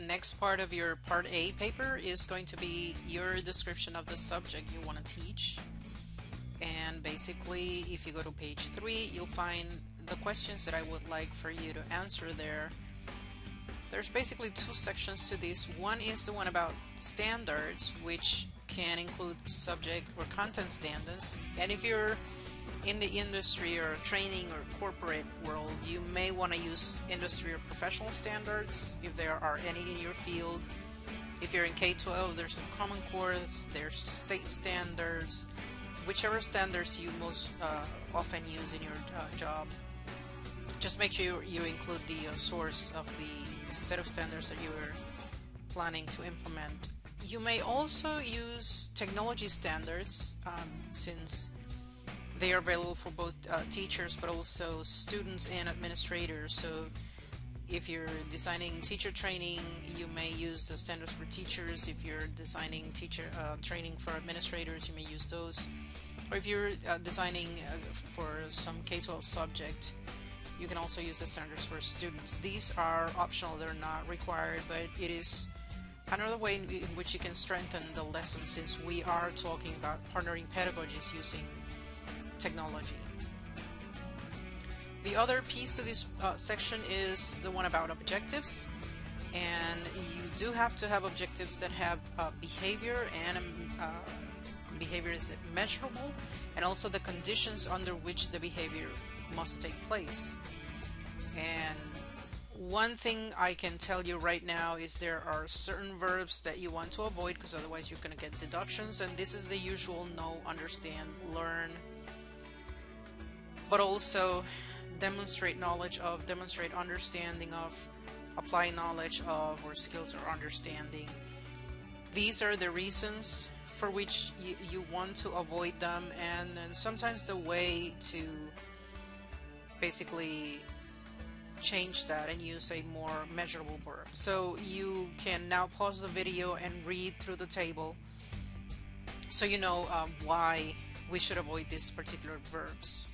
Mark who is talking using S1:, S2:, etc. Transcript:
S1: next part of your Part A paper is going to be your description of the subject you want to teach. And basically, if you go to page 3, you'll find the questions that I would like for you to answer there. There's basically 2 sections to this. One is the one about standards, which can include subject or content standards. And if you're in the industry or training or corporate world, you may want to use industry or professional standards if there are any in your field. If you're in K-12, there's some Common Core, there's state standards, whichever standards you most often use in your job. Just make sure you include the source of the set of standards that you're planning to implement. You may also use technology standards since they are available for both teachers but also students and administrators. So if you're designing teacher training, you may use the standards for teachers. If you're designing teacher training for administrators, you may use those. Or if you're designing for some K-12 subject, you can also use the standards for students. These are optional, they're not required, but it is another way in which you can strengthen the lesson, since we are talking about partnering pedagogies using technology. The other piece to this section is the one about objectives, and you do have to have objectives that have behavior, and behavior is measurable, and also the conditions under which the behavior must take place. And one thing I can tell you right now is there are certain verbs that you want to avoid, because otherwise you're going to get deductions, and this is the usual know, understand, learn, but also demonstrate knowledge of, demonstrate understanding of, apply knowledge of, or skills or understanding. These are the reasons for which you want to avoid them, and sometimes the way to basically change that and use a more measurable verb. So you can now pause the video and read through the table so you know why we should avoid these particular verbs.